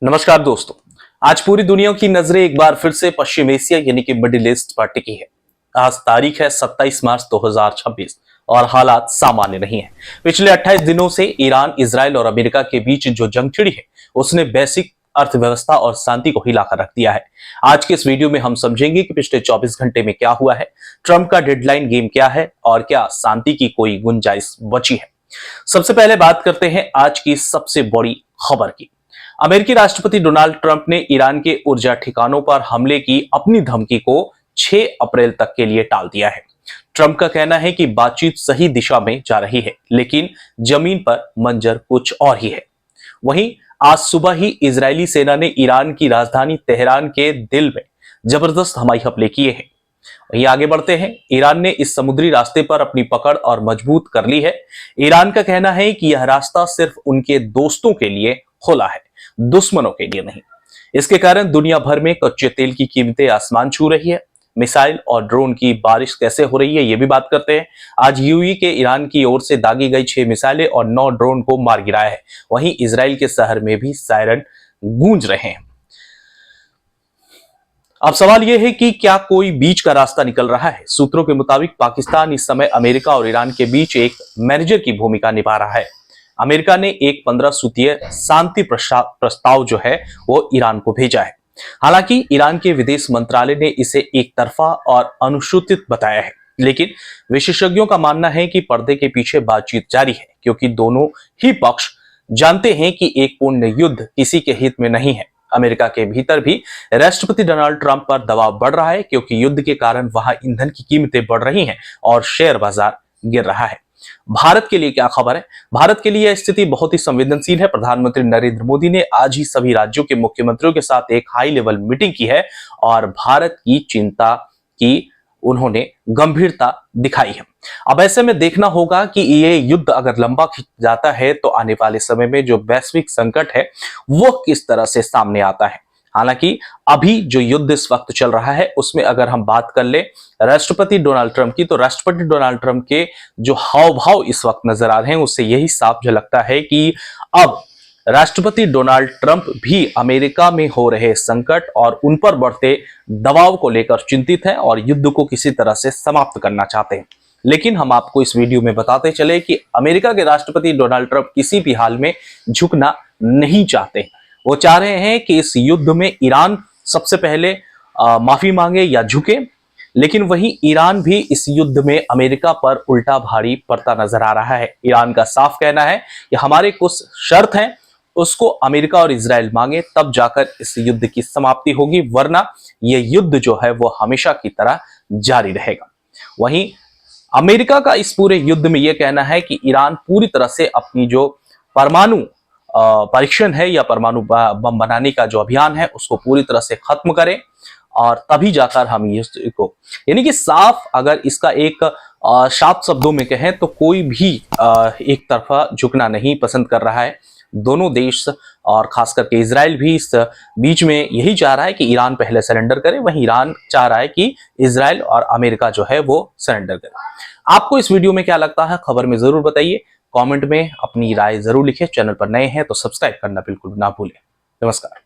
नमस्कार दोस्तों। आज पूरी दुनिया की नजरें एक बार फिर से पश्चिम एशिया यानी कि मिडिल ईस्ट पर टिकी है। आज तारीख है 27 मार्च 2026 और हालात सामान्य नहीं है। पिछले 28 दिनों से ईरान, इजराइल और अमेरिका के बीच जो जंग छिड़ी है उसने वैश्विक अर्थव्यवस्था और शांति को हिलाकर रख दिया है। आज के इस वीडियो में हम समझेंगे कि पिछले 24 घंटे में क्या हुआ है, ट्रंप का डेडलाइन गेम क्या है और क्या शांति की कोई गुंजाइश बची है। सबसे पहले बात करते हैं आज की सबसे बड़ी खबर की। अमेरिकी राष्ट्रपति डोनाल्ड ट्रंप ने ईरान के ऊर्जा ठिकानों पर हमले की अपनी धमकी को 6 अप्रैल तक के लिए टाल दिया है। ट्रंप का कहना है कि बातचीत सही दिशा में जा रही है, लेकिन जमीन पर मंजर कुछ और ही है। वहीं आज सुबह ही इजरायली सेना ने ईरान की राजधानी तेहरान के दिल में जबरदस्त हवाई हमले किए हैं। वहीं आगे बढ़ते हैं। ईरान ने इस समुद्री रास्ते पर अपनी पकड़ और मजबूत कर ली है। ईरान का कहना है कि यह रास्ता सिर्फ उनके दोस्तों के लिए खुला है, दुश्मनों के लिए नहीं। इसके कारण दुनिया भर में कच्चे तेल की कीमतें आसमान छू रही है। मिसाइल और ड्रोन की बारिश कैसे हो रही है ये भी बात करते हैं। आज यूएई के ईरान की ओर से दागी गई 6 मिसाइलें और 9 ड्रोन को मार गिराया है। वहीं इजराइल के शहर में भी सायरन गूंज रहे हैं। अब सवाल यह है कि क्या कोई बीच का रास्ता निकल रहा है। सूत्रों के मुताबिक पाकिस्तान इस समय अमेरिका और ईरान के बीच एक मैनेजर की भूमिका निभा रहा है। अमेरिका ने एक 15 सूत्रीय शांति प्रस्ताव जो है वो ईरान को भेजा है। हालांकि ईरान के विदेश मंत्रालय ने इसे एक तरफा और अनुसूचित बताया है, लेकिन विशेषज्ञों का मानना है कि पर्दे के पीछे बातचीत जारी है, क्योंकि दोनों ही पक्ष जानते हैं कि एक पूर्ण युद्ध किसी के हित में नहीं है। अमेरिका के भीतर भी राष्ट्रपति डोनाल्ड ट्रंप पर दबाव बढ़ रहा है, क्योंकि युद्ध के कारण वहां ईंधन की कीमतें बढ़ रही हैं और शेयर बाजार गिर रहा है। भारत के लिए क्या खबर है? भारत के लिए यह स्थिति बहुत ही संवेदनशील है। प्रधानमंत्री नरेंद्र मोदी ने आज ही सभी राज्यों के मुख्यमंत्रियों के साथ एक हाई लेवल मीटिंग की है और भारत की चिंता की उन्होंने गंभीरता दिखाई है। अब ऐसे में देखना होगा कि ये युद्ध अगर लंबा खिंच जाता है तो आने वाले समय में जो वैश्विक संकट है वो किस तरह से सामने आता है। हालांकि अभी जो युद्ध इस वक्त चल रहा है उसमें अगर हम बात कर ले राष्ट्रपति डोनाल्ड ट्रंप की, तो राष्ट्रपति डोनाल्ड ट्रंप के जो हाव भाव इस वक्त नजर आ रहे हैं उससे यही साफ झलकता है कि अब राष्ट्रपति डोनाल्ड ट्रंप भी अमेरिका में हो रहे संकट और उन पर बढ़ते दबाव को लेकर चिंतित हैं और युद्ध को किसी तरह से समाप्त करना चाहते हैं। लेकिन हम आपको इस वीडियो में बताते चले कि अमेरिका के राष्ट्रपति डोनाल्ड ट्रंप किसी भी हाल में झुकना नहीं चाहते। वो चाह रहे हैं कि इस युद्ध में ईरान सबसे पहले माफी मांगे या झुके, लेकिन वहीं ईरान भी इस युद्ध में अमेरिका पर उल्टा भारी पड़ता नजर आ रहा है। ईरान का साफ कहना है कि हमारे कुछ शर्त हैं, उसको अमेरिका और इजराइल मांगे तब जाकर इस युद्ध की समाप्ति होगी, वरना यह युद्ध जो है वो हमेशा की तरह जारी रहेगा। वहीं अमेरिका का इस पूरे युद्ध में यह कहना है कि ईरान पूरी तरह से अपनी जो परमाणु परीक्षण है या परमाणु बम बनाने का जो अभियान है उसको पूरी तरह से खत्म करे और तभी जाकर हम इसको, यानी कि साफ अगर इसका एक साफ शब्दों में कहें तो कोई भी एक तरफा झुकना नहीं पसंद कर रहा है। दोनों देश और खास करके इजराइल भी इस बीच में यही चाह रहा है कि ईरान पहले सरेंडर करे, वहीं ईरान चाह रहा है कि इजराइल और अमेरिका जो है वो सरेंडर करे। आपको इस वीडियो में क्या लगता है खबर में जरूर बताइए। कमेंट में अपनी राय जरूर लिखें। चैनल पर नए हैं तो सब्सक्राइब करना बिल्कुल ना भूलें। नमस्कार।